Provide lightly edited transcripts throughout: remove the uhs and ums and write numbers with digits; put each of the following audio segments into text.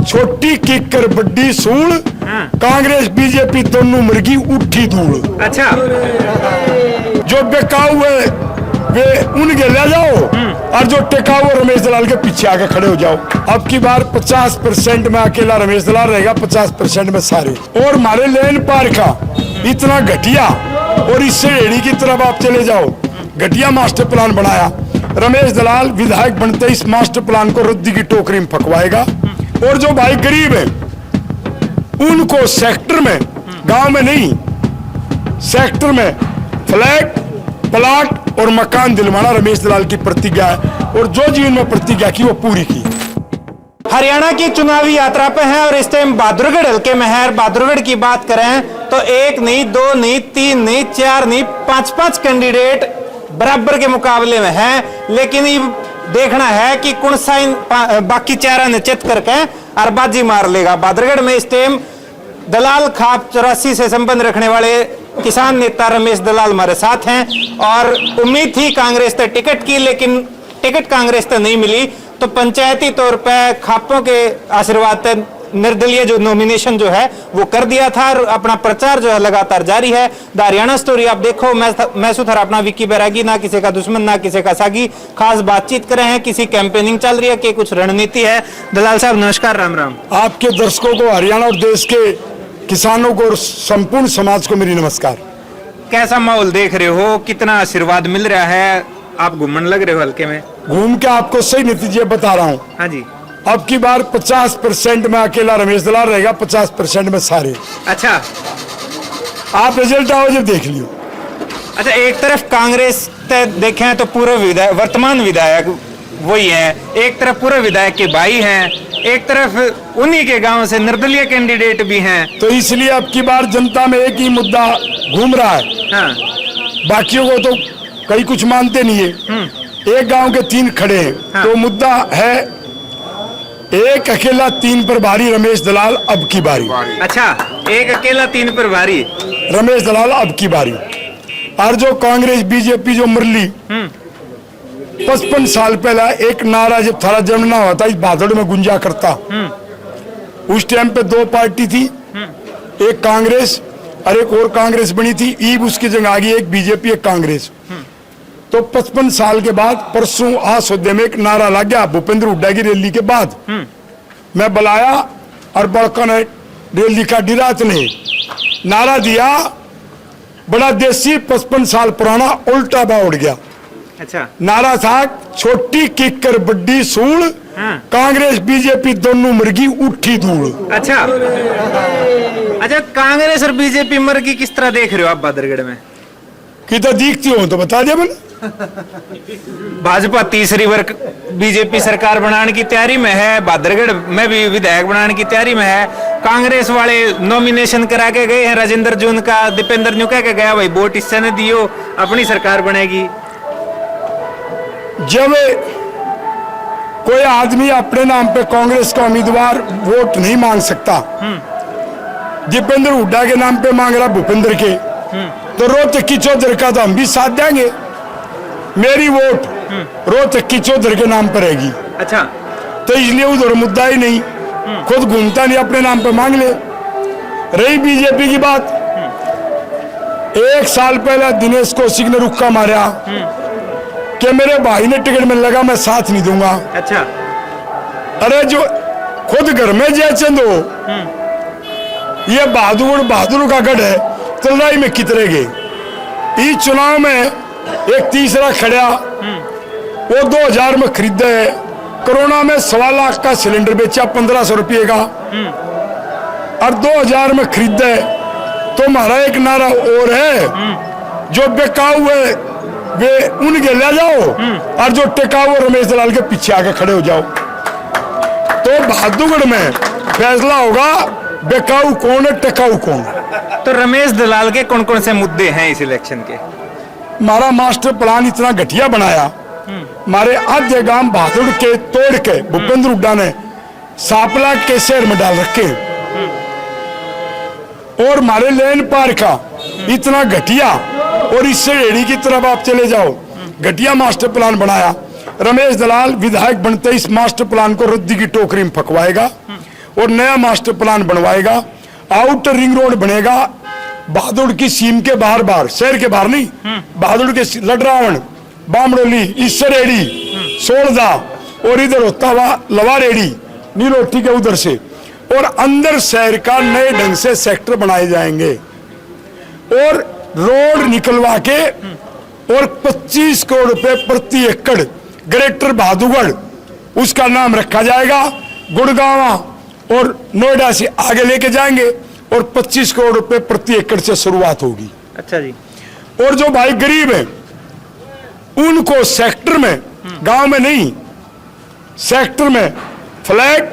छोटी किकर बड्डी सूल, कांग्रेस बीजेपी दोनों मुर्गी उठी धूल। अच्छा, जो बेकाऊ है वे उनके ले जाओ और जो टिकाऊ है रमेश दलाल के पीछे आके खड़े हो जाओ। अब की बार 50% में अकेला रमेश दलाल रहेगा, 50% में सारे। और हमारे लेन पार का इतना घटिया और इससे एड़ी की तरफ आप चले जाओ, घटिया मास्टर प्लान बनाया। रमेश दलाल विधायक बनते इस मास्टर प्लान को रद्दी की टोकरी में फकवाएगा। और जो भाई गरीब है उनको सेक्टर में, गांव में नहीं, सेक्टर में फ्लैट, प्लाट और मकान दिलवाना रमेश दलाल की प्रतिज्ञा है। और जो जीवन में प्रतिज्ञा की वो पूरी की। हरियाणा की चुनावी यात्रा पे हैं और इस टाइम बहादुरगढ़ हल्के में है। बहादुरगढ़ की बात करें तो एक नहीं, दो नहीं, तीन नहीं, चार नहीं, पांच कैंडिडेट बराबर के मुकाबले में हैं। लेकिन ये देखना है कि कौन सा बाकी चारा ने चित करके और बाजी मार लेगा। बहादुरगढ़ में इस टाइम दलाल खाप 84 से संबंध रखने वाले किसान नेता रमेश दलाल हमारे साथ हैं। और उम्मीद थी कांग्रेस से टिकट की, लेकिन टिकट कांग्रेस से नहीं मिली, तो पंचायती तौर पे खापों के आशीर्वाद पे निर्दलीय जो नॉमिनेशन जो है वो कर दिया था और अपना प्रचार जो है लगातार जारी है। द हरियाणा स्टोरी आप देखो, मैं सुथर अपना विक्की बैरागी, ना किसी का दुश्मन ना किसी का सागी। खास बातचीत करे हैं, किसी कैंपेनिंग चल रही है कि कुछ रणनीति है। दलाल साहब नमस्कार, राम राम। आपके दर्शकों को, हरियाणा और देश के किसानों को और संपूर्ण समाज को मेरी नमस्कार। कैसा माहौल देख रहे हो, कितना आशीर्वाद मिल रहा है? आप घूमने लग रहे हो हल्के में। घूम के आपको सही नतीजे बता रहा हूँ। हाँ जी। अब की बार 50% में अकेला रमेश दलाल रहेगा, 50% में सारे। अच्छा, आप रिजल्ट आओ जब देख लियो। अच्छा, एक तरफ कांग्रेस देखें तो पूर्व विधायक, वर्तमान विधायक वही है, एक तरफ पूर्व विधायक के भाई हैं, एक तरफ उन्हीं के गांव से निर्दलीय कैंडिडेट भी हैं। तो इसलिए अब की बार जनता में एक ही मुद्दा घूम रहा है। हाँ। बाकियों को तो कई कुछ मानते नहीं है। एक गांव के 3 खड़े हैं। हाँ। तो मुद्दा है एक अकेला 3 पर भारी रमेश दलाल अब की बारी। अच्छा, एक अकेला 3 पर भारी रमेश दलाल अब की बारी। और जो कांग्रेस बीजेपी जो मुरली 55 साल पहला एक नारा जब थारा जन्म ना होता इस भादड़ में गुंजा करता। उस टाइम पे 2 पार्टी थी, एक कांग्रेस और एक और कांग्रेस बनी थी। ईब उसकी जगह आ गई एक बीजेपी एक कांग्रेस। तो 55 साल के बाद परसों आज सौदे में एक नारा लग गया भूपेंद्र हुड्डा की रैली के बाद। मैं बुलाया और बड़का ने रैली का डिरात ने नारा दिया, बड़ा देसी 55 साल पुराना उल्टा बा उड़ गया। अच्छा, नारा था छोटी किकर बड्डी सूल, कांग्रेस बीजेपी दोनों मुर्गी उठी धूल। अच्छा, अच्छा, कांग्रेस और बीजेपी मुर्गी किस तरह देख रहे हो आप बहादुरगढ़ में? कितना दिखती हो तो बता दे। मैंने भाजपा तीसरी बार बीजेपी सरकार बनाने की तैयारी में है, बहादुरगढ़ में भी विधायक बनाने की तैयारी में है। कांग्रेस वाले नॉमिनेशन करा के गए हैं, राजेंद्र जून का, दीपेंद्र न्यू कह के गया भाई वोट इससे ने दियो, अपनी सरकार बनेगी। जब कोई आदमी अपने नाम पे कांग्रेस का उम्मीदवार वोट नहीं मांग सकता, दीपेंद्र हुड्डा के नाम पे मांग रहा भूपेंद्र के, तो रोहतकी चौधरी का तो हम भी साथ देंगे। मेरी वोट रोहतकी चौधरी के नाम पर रहेगी। अच्छा, तो इसलिए उधर मुद्दा ही नहीं, खुद घूमता नहीं, अपने नाम पे मांग ले। रही बीजेपी की बात, 1 साल पहले दिनेश कौशिक ने रुक्का मारा कि मेरे भाई ने टिकट मिलने लगा, मैं साथ नहीं दूंगा। अच्छा, अरे जो खुद घर में जयचंद हो, ये बहादुर का गढ़ है, तो लड़ाई में कितने गए। इस चुनाव में एक तीसरा खड़ा, वो 2000 में खरीदा है, कोरोना में 1.25 लाख का सिलेंडर बेचा 1500 रुपये का, और 2000 में खरीदा है। तो हमारा एक नारा और है, जो बेकाऊ है वे उनके ले जाओ और जो टिकाऊ रमेश दलाल के पीछे आके खड़े हो जाओ। तो बहादुरगढ़ में फैसला होगा बेकाऊ कौन है टिकाऊ कौन। तो रमेश दलाल के कौन कौन से मुद्दे हैं इस इलेक्शन के? हमारा मास्टर प्लान इतना घटिया बनाया, हमारे आधे गांव बहादुर के तोड़ के भूपेंद्र हुड्डा ने सापला के शहर में डाल रखे। और हमारे लेन पार का इतना घटिया और इससे एड़ी की तरफ आप चले जाओ, घटिया मास्टर प्लान बनाया। रमेश दलाल विधायक बनते इस मास्टर प्लान को रद्दी की टोकरी में फकवाएगा। और नया मास्टर प्लान बनवाएगा। आउटर रिंग रोड बनेगा बहादुर की सीम के बाहर बाहर, शहर के बाहर नहीं, बहादुर के लडरावण, बामड़ोली, ईसरेड़ी, सोलदा और इधर होता हुआ लवारेड़ी नीलोटी के उधर से, और अंदर शहर का नए ढंग से सेक्टर बनाए जाएंगे और रोड निकलवा के और 25 करोड़ रुपए प्रति एकड़ ग्रेटर बहादुरगढ़ उसका नाम रखा जाएगा। गुड़गांव और नोएडा से आगे लेके जाएंगे और 25 करोड़ रुपए प्रति एकड़ से शुरुआत होगी। अच्छा जी। और जो भाई गरीब है उनको सेक्टर में, गांव में नहीं, सेक्टर में फ्लैट,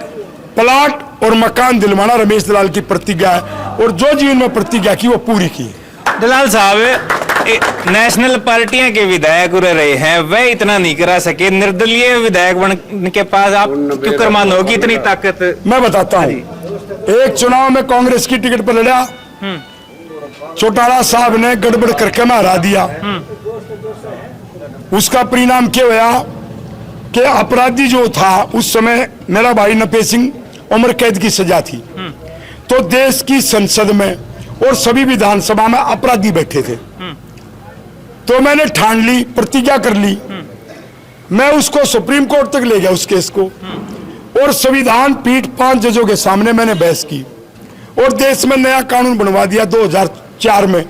प्लाट और मकान दिलवाना रमेश दलाल की प्रतिज्ञा है, और जो जीवन में प्रतिज्ञा की वो पूरी की है। दलाल साहब, नेशनल पार्टियां के विधायक रहे हैं, वह इतना नहीं करा सके, निर्दलीय विधायक बनने के पास आप क्यों करमान होगी इतनी ताकत? मैं बताता हूँ, एक चुनाव में कांग्रेस की टिकट पर लड़ा, चौटाला साहब ने गड़बड़ करके मैं हरा दिया। उसका परिणाम क्या हुआ कि अपराधी जो था उस समय मेरा भाई नपे सिंह, उम्र कैद की सजा थी, तो देश की संसद में और सभी विधानसभा में अपराधी बैठे थे। तो मैंने ठान ली, प्रतिज्ञा कर ली, मैं उसको सुप्रीम कोर्ट तक ले गया उस केस को, और संविधान पीठ 5 जजों के सामने मैंने बहस की और देश में नया कानून बनवा दिया 2004 में।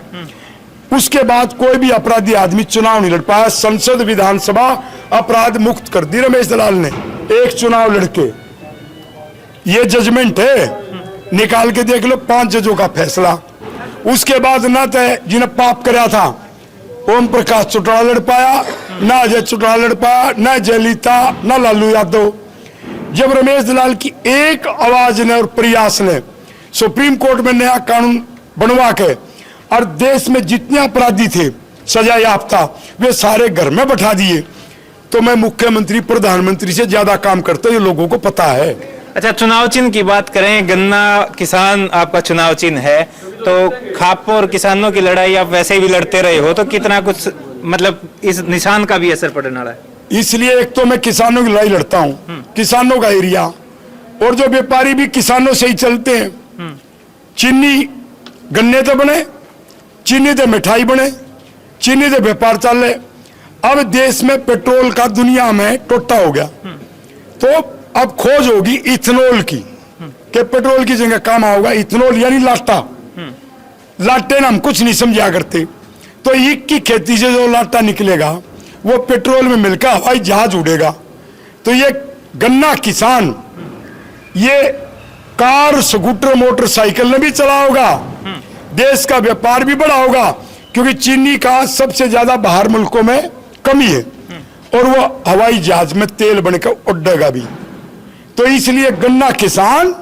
उसके बाद कोई भी अपराधी आदमी चुनाव नहीं लड़ पाया। संसद विधानसभा अपराध मुक्त कर दी रमेश दलाल ने एक चुनाव लड़के। ये जजमेंट है, निकाल के देख लो, 5 जजों का फैसला। उसके बाद न तय जिन्हें पाप कराया था ओम प्रकाश चौटाला लड़ पाया, ना अजय चौटाला लड़ पाया, ना जयललिता, ना लालू यादव। जब रमेश दलाल की एक आवाज ने और प्रयास ने सुप्रीम कोर्ट में नया कानून बनवा के और देश में जितने अपराधी थे सजा याफ्ता वे सारे घर में बैठा दिए, तो मैं मुख्यमंत्री प्रधानमंत्री से ज्यादा काम करता हूं, ये लोगों को पता है। अच्छा, चुनाव चिन्ह की बात करें, गन्ना किसान आपका चुनाव चिन्ह है, तो खाप और किसानों की लड़ाई आप वैसे भी लड़ते रहे हो, तो कितना कुछ मतलब इस निशान का भी असर पड़ने वाला है? इसलिए एक तो मैं किसानों की लड़ाई लड़ता हूं, किसानों का एरिया, और जो व्यापारी भी किसानों से ही चलते हैं। चीनी गन्ने तो बने, चीनी तो मिठाई बने, चीनी तो व्यापार चल रहे। अब देश में पेट्रोल का दुनिया में टोटा हो गया, तो अब खोज होगी इथेनॉल की, कि पेट्रोल की जगह काम होगा इथेनॉल, यानी लाटा। लाटे ना हम कुछ नहीं समझा करते, तो ईख की खेती से जो लाटा निकलेगा वो पेट्रोल में मिलकर हवाई जहाज उड़ेगा। तो ये गन्ना किसान ये कार, स्कूटर, मोटरसाइकिल ने भी चला होगा, देश का व्यापार भी बढ़ा होगा, क्योंकि चीनी का सबसे ज्यादा बाहर मुल्कों में कमी है, और वो हवाई जहाज में तेल बनकर उड़ेगा भी। तो इसलिए गन्ना किसान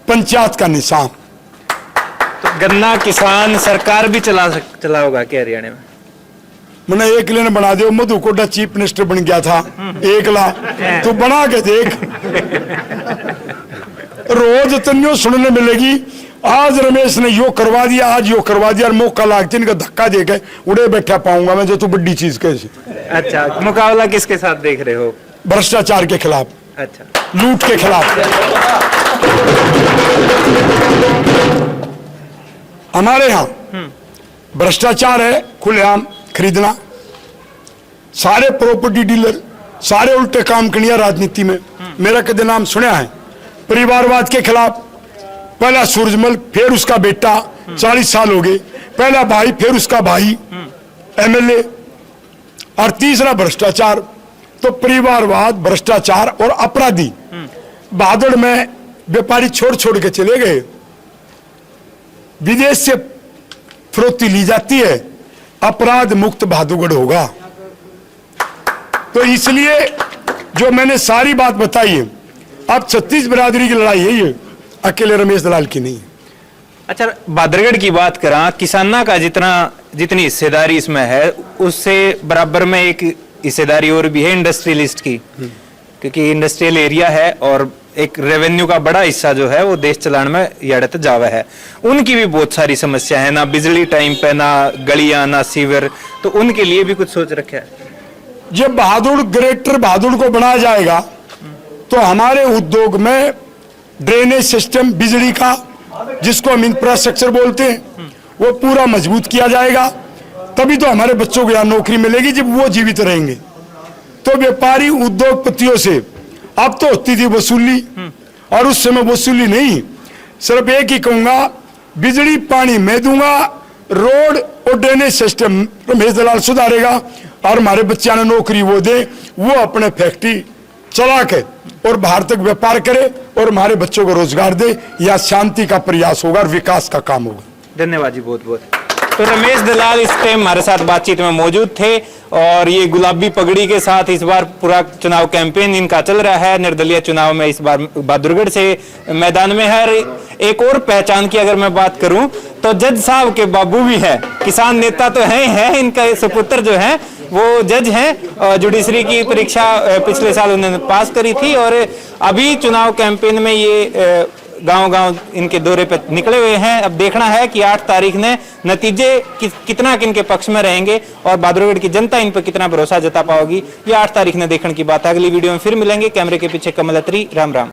पंचायत का निशान। तो गन्ना किसान सरकार भी चला होगा क्या हरियाणा में? मैंने एक लेने बना दिया, मधु कोटा चीफ मिनिस्टर बन गया था, एकला, तो बना के देख। रोज तन्यो सुनने मिलेगी, आज रमेश ने यो करवा दिया, आज यो करवा दिया, और मौका लागते इनका धक्का देके उड़े बैठा पाऊंगा मैं, जो तू बड़ी चीज कैसे। अच्छा, मुकाबला किसके साथ देख रहे हो? भ्रष्टाचार के खिलाफ, अच्छा, लूट के खिलाफ। हमारे यहाँ भ्रष्टाचार है, खुलेआम खरीदना, सारे प्रॉपर्टी डीलर, सारे उल्टे काम करनिया राजनीति में। मेरा कदे नाम सुना है, परिवारवाद के खिलाफ, पहला सूरजमल, फिर उसका बेटा, 40 साल हो गए, पहला भाई, फिर उसका भाई एमएलए, और तीसरा भ्रष्टाचार। तो परिवारवाद, भ्रष्टाचार और अपराधी। बहादुर में व्यापारी छोड़ छोड़ के चले गए, विदेश से फरोख्ती ली जाती है, अपराध मुक्त बहादुरगढ़ होगा। तो इसलिए जो मैंने सारी बात बताई है, अब 36 बिरादरी की लड़ाई है, ये अकेले रमेश दलाल की नहीं है। अच्छा, बहादुरगढ़ की बात करा, किसाना का जितनी हिस्सेदारी इसमें है, उससे बराबर में एक हिस्सेदारी और भी है इंडस्ट्रियलिस्ट की, क्योंकि इंडस्ट्रियल एरिया है और एक रेवेन्यू का बड़ा हिस्सा जो है वो देश चलाने में यड़त जावा है। उनकी भी बहुत सारी समस्या है, ना बिजली टाइम पे, ना गलियां, ना सीवर, तो उनके लिए भी कुछ सोच रखा है? जब बहादुर ग्रेटर बहादुर को बनाया जाएगा तो हमारे उद्योग में ड्रेनेज सिस्टम बिजली का, जिसको हम इंफ्रास्ट्रक्चर बोलते हैं, वो पूरा मजबूत किया जाएगा। तभी तो हमारे बच्चों को यहाँ नौकरी मिलेगी जब वो जीवित रहेंगे। तो व्यापारी उद्योगपतियों से अब तो होती थी वसूली, और उस समय वसूली नहीं, सिर्फ एक ही कहूंगा, बिजली पानी मैं दूंगा, रोड और ड्रेनेज सिस्टम रमेश दलाल सुधारेगा, और हमारे बच्चा ने नौकरी वो दे, वो अपने फैक्ट्री चला के और बाहर तक व्यापार करे और हमारे बच्चों को रोजगार दे। या शांति का प्रयास होगा और विकास का काम होगा। धन्यवाद जी, बहुत बहुत। तो रमेश दलाल इस टाइम हमारे साथ बातचीत में मौजूद थे, और ये गुलाबी पगड़ी के साथ इस बार पूरा चुनाव कैंपेन इनका चल रहा है। निर्दलीय चुनाव में इस बार बहादुरगढ़ से मैदान में है। एक और पहचान की अगर मैं बात करूं तो जज साहब के बाबू भी है, किसान नेता तो है, इनका सुपुत्र जो है वो जज हैं। जुडिशरी की परीक्षा पिछले साल उन्होंने पास करी थी, और अभी चुनाव कैंपेन में ये गांव-गांव इनके दौरे पे निकले हुए हैं। अब देखना है कि 8 तारीख ने नतीजे कितना किनके पक्ष में रहेंगे और बहादुरगढ़ की जनता इन पर कितना भरोसा जता पाओगी, ये 8 तारीख ने देखने की बात है। अगली वीडियो में फिर मिलेंगे। कैमरे के पीछे कमल अत्री, राम राम।